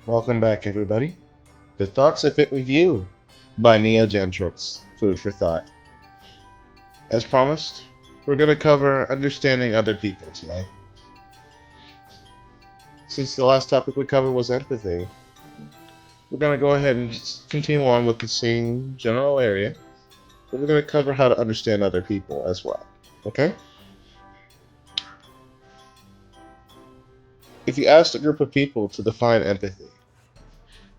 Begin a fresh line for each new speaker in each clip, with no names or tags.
Welcome back, everybody. The Thoughts That Fit With You by Neo Gentrics. Food for thought. As promised, we're going to cover understanding other people today. Since the last topic we covered was empathy, we're going to go ahead and just continue on with the same general area, but we're going to cover how to understand other people as well. Okay? If you asked a group of people to define empathy,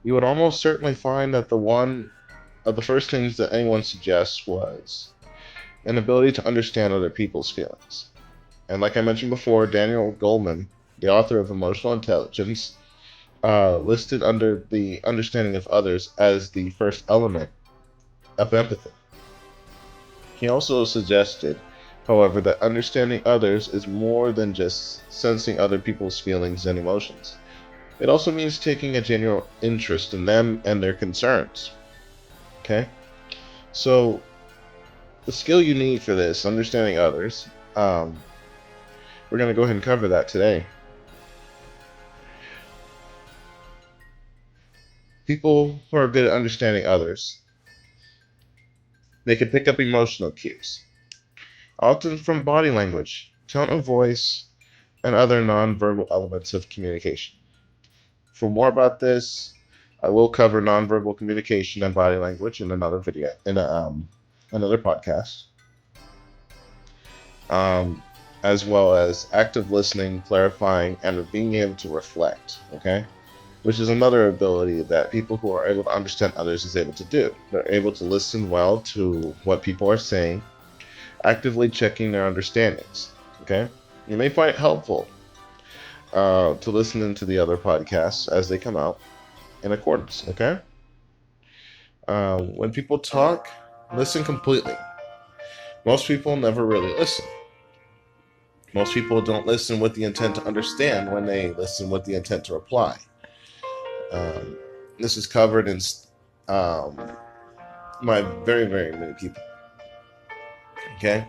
you would almost certainly find that one of the first things that anyone suggests was an ability to understand other people's feelings. And like I mentioned before, Daniel Goleman, the author of Emotional Intelligence, listed under the understanding of others as the first element of empathy. He also suggested, however, that understanding others is more than just sensing other people's feelings and emotions. It also means taking a genuine interest in them and their concerns. Okay? So, the skill you need for this, understanding others, we're going to go ahead and cover that today. People who are good at understanding others, they can pick up emotional cues, often from body language, tone of voice, and other nonverbal elements of communication. For more about this, I will cover nonverbal communication and body language in another video, in another podcast, um, as well as active listening, clarifying, and being able to reflect. Okay, which is another ability that people who are able to understand others is able to do. They're able to listen well to what people are saying, actively checking their understandings. Okay, you may find it helpful to listen into the other podcasts as they come out in accordance. Okay, when people talk, listen completely. Most people never really listen. Most people don't listen with the intent to understand when they listen with the intent to reply. Um, this is covered in by very, very many people. Okay?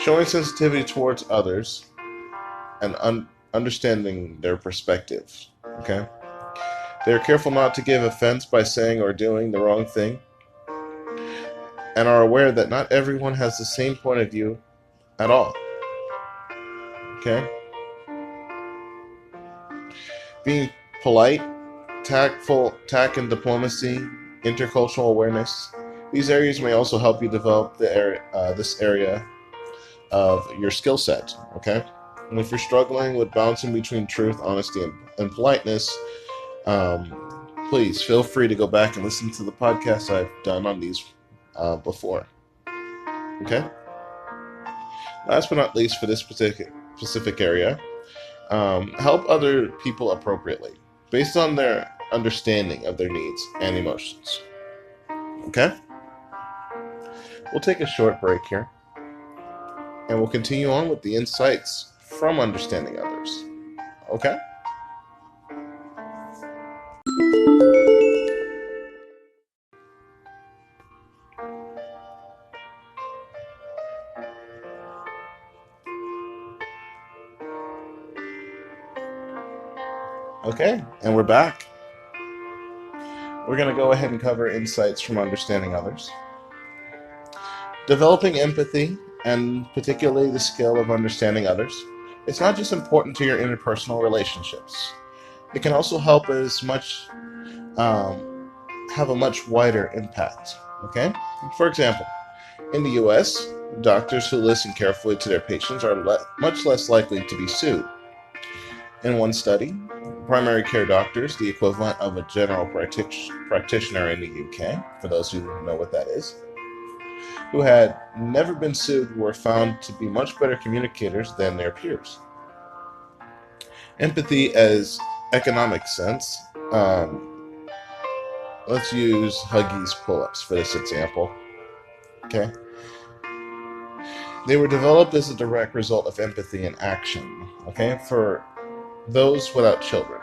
Showing sensitivity towards others and understanding their perspectives. Okay? They are careful not to give offense by saying or doing the wrong thing and are aware that not everyone has the same point of view at all. Okay? Being polite, tact and diplomacy, intercultural awareness. These areas may also help you develop this area of your skill set. Okay? And if you're struggling with balancing between truth, honesty, and politeness, please feel free to go back and listen to the podcasts I've done on these before. Okay? Last but not least, for this specific area, help other people appropriately based on their understanding of their needs and emotions. Okay? We'll take a short break here, and we'll continue on with the insights from understanding others. Okay? Okay, and we're back. We're going to go ahead and cover insights from understanding others. Developing empathy, and particularly the skill of understanding others, it's not just important to your interpersonal relationships. It can also help have a much wider impact. Okay? For example, in the US, doctors who listen carefully to their patients are much less likely to be sued. In one study, primary care doctors, the equivalent of a general practitioner in the UK, for those who know what that is, who had never been sued were found to be much better communicators than their peers. Empathy as economic sense. Let's use Huggies Pull-Ups for this example. Okay? They were developed as a direct result of empathy in action. Okay? For those without children.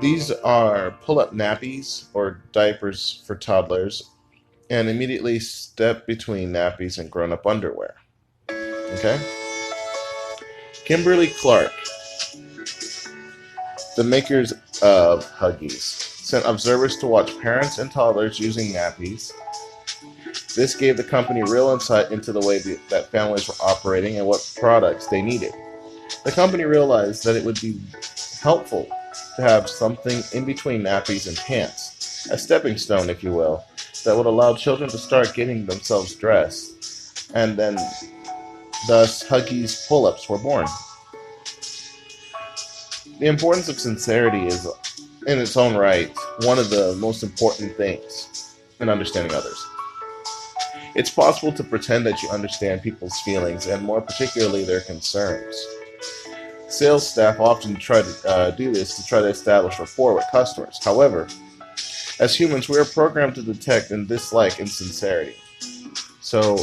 These are pull-up nappies or diapers for toddlers and immediately step between nappies and grown-up underwear. Okay? Kimberly Clark The makers of Huggies sent observers to watch parents and toddlers using nappies. This gave the company real insight into the way that families were operating and what products they needed. The company realized that it would be helpful to have something in between nappies and pants, a stepping stone, if you will, that would allow children to start getting themselves dressed, and then thus Huggies Pull-Ups were born. The importance of sincerity is, in its own right, one of the most important things in understanding others. It's possible to pretend that you understand people's feelings, and more particularly their concerns. Sales staff often try to do this to try to establish rapport with customers. However, as humans, we are programmed to detect and dislike insincerity. So,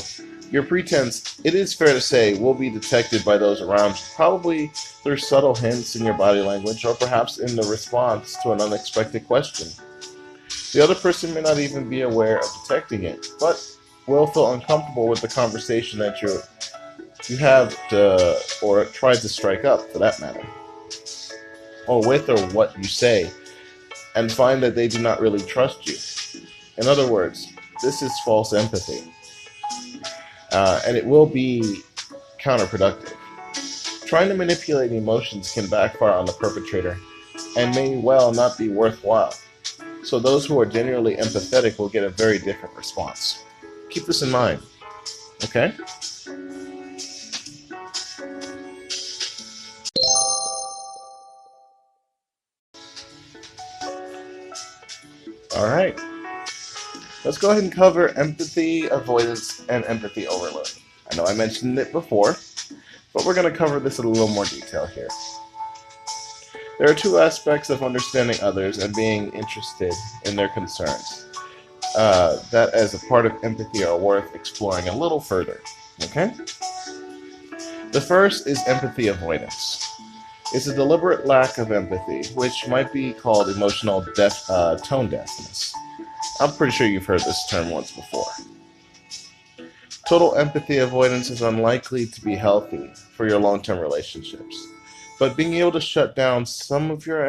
your pretense, it is fair to say, will be detected by those around you, probably through subtle hints in your body language, or perhaps in the response to an unexpected question. The other person may not even be aware of detecting it, but will feel uncomfortable with the conversation that you have to, or tried to strike up, for that matter, or with or what you say, and find that they do not really trust you. In other words, this is false empathy, and it will be counterproductive. Trying to manipulate emotions can backfire on the perpetrator and may well not be worthwhile. So those who are genuinely empathetic will get a very different response. Keep this in mind, okay? Alright, let's go ahead and cover empathy avoidance and empathy overload. I know I mentioned it before, but we're going to cover this in a little more detail here. There are two aspects of understanding others and being interested in their concerns that as a part of empathy are worth exploring a little further, okay? The first is empathy avoidance. It's a deliberate lack of empathy, which might be called emotional tone deafness. I'm pretty sure you've heard this term once before. Total empathy avoidance is unlikely to be healthy for your long-term relationships, but being able to shut down some of your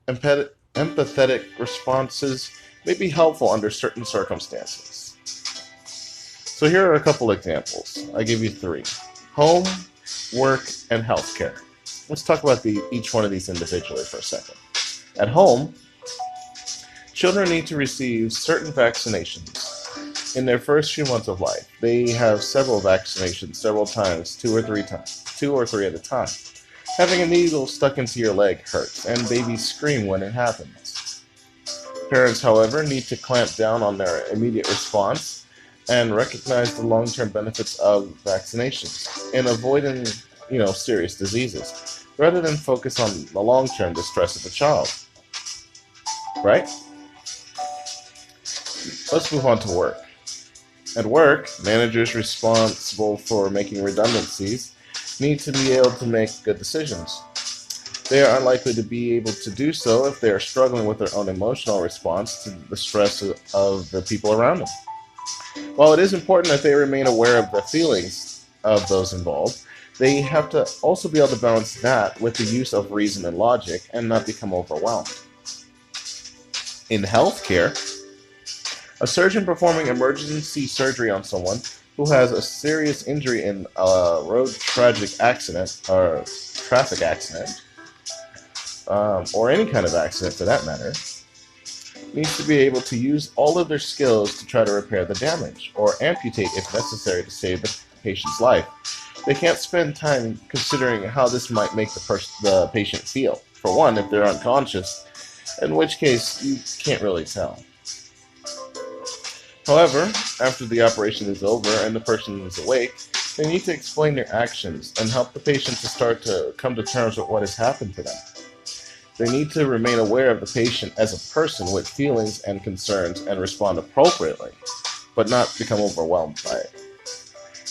empathetic responses may be helpful under certain circumstances. So here are a couple examples. I give you three: home, work, and healthcare. Let's talk about each one of these individually for a second. At home, children need to receive certain vaccinations in their first few months of life. They have several vaccinations several times, two or three at a time. Having a needle stuck into your leg hurts, and babies scream when it happens. Parents, however, need to clamp down on their immediate response and recognize the long-term benefits of vaccinations in avoiding, serious diseases, rather than focus on the long-term distress of the child. Right? Let's move on to work. At work, managers responsible for making redundancies need to be able to make good decisions. They are unlikely to be able to do so if they are struggling with their own emotional response to the stress of the people around them. While it is important that they remain aware of the feelings of those involved, they have to also be able to balance that with the use of reason and logic and not become overwhelmed. In healthcare, a surgeon performing emergency surgery on someone who has a serious injury in a road traffic accident, or any kind of accident for that matter, needs to be able to use all of their skills to try to repair the damage, or amputate if necessary to save the patient's life. They can't spend time considering how this might make the patient feel. For one, if they're unconscious, in which case you can't really tell. However, after the operation is over and the person is awake, they need to explain their actions and help the patient to start to come to terms with what has happened to them. They need to remain aware of the patient as a person with feelings and concerns and respond appropriately, but not become overwhelmed by it.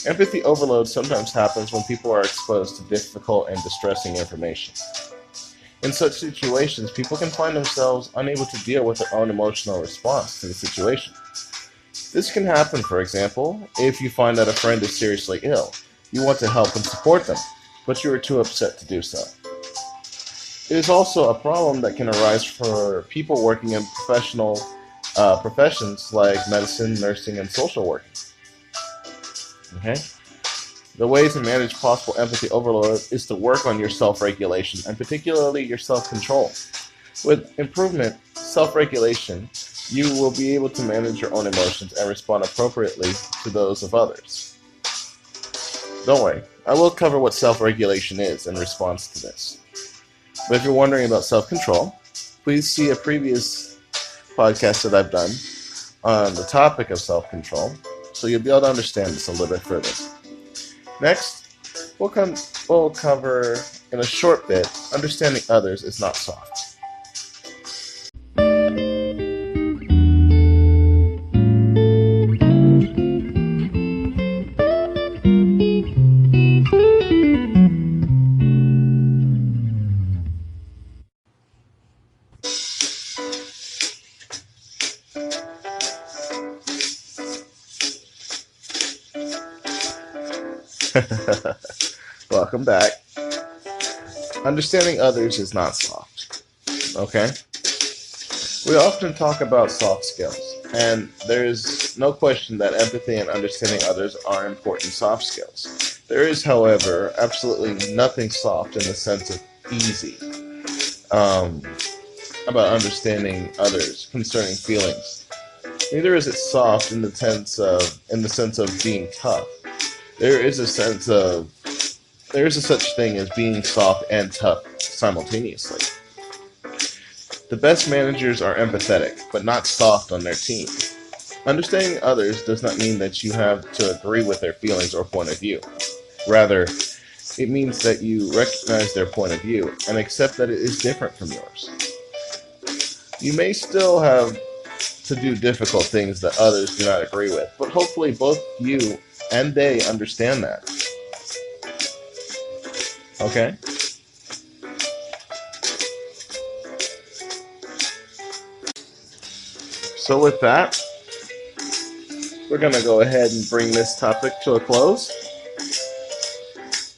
Empathy overload sometimes happens when people are exposed to difficult and distressing information. In such situations, people can find themselves unable to deal with their own emotional response to the situation. This can happen, for example, if you find that a friend is seriously ill. You want to help and support them, but you are too upset to do so. It is also a problem that can arise for people working in professional professions like medicine, nursing, and social working. Okay? The way to manage possible empathy overload is to work on your self-regulation, and particularly your self-control. With improvement, self-regulation, you will be able to manage your own emotions and respond appropriately to those of others. Don't worry, I will cover what self-regulation is in response to this. But if you're wondering about self-control, please see a previous podcast that I've done on the topic of self-control, so you'll be able to understand this a little bit further. Next, we'll cover in a short bit, understanding others is not soft. Welcome back. Understanding others is not soft. Okay? We often talk about soft skills, and there is no question that empathy and understanding others are important soft skills. There is, however, absolutely nothing soft in the sense of easy about understanding others concerning feelings. Neither is it soft in the sense of being tough. There is a such thing as being soft and tough simultaneously. The best managers are empathetic, but not soft on their team. Understanding others does not mean that you have to agree with their feelings or point of view. Rather, it means that you recognize their point of view and accept that it is different from yours. You may still have to do difficult things that others do not agree with, but hopefully both you and they understand that. Okay? So with that, we're going to go ahead and bring this topic to a close.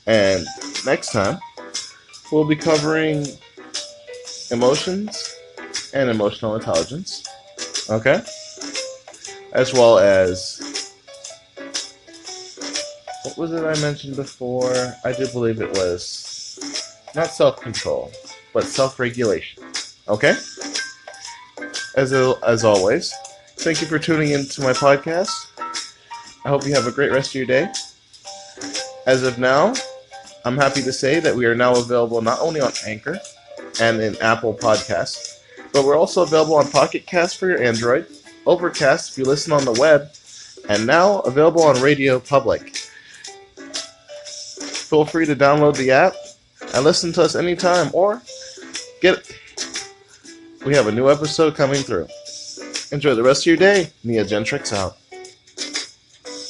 And next time, we'll be covering emotions and emotional intelligence. Okay? As well as, what was it I mentioned before? I do believe it was not self-control, but self-regulation. Okay? As always, thank you for tuning into my podcast. I hope you have a great rest of your day. As of now, I'm happy to say that we are now available not only on Anchor and in Apple Podcasts, but we're also available on Pocket Cast for your Android, Overcast if you listen on the web, and now available on Radio Public. Feel free to download the app and listen to us anytime, or we have a new episode coming through. Enjoy the rest of your day. Neo Gentrics out.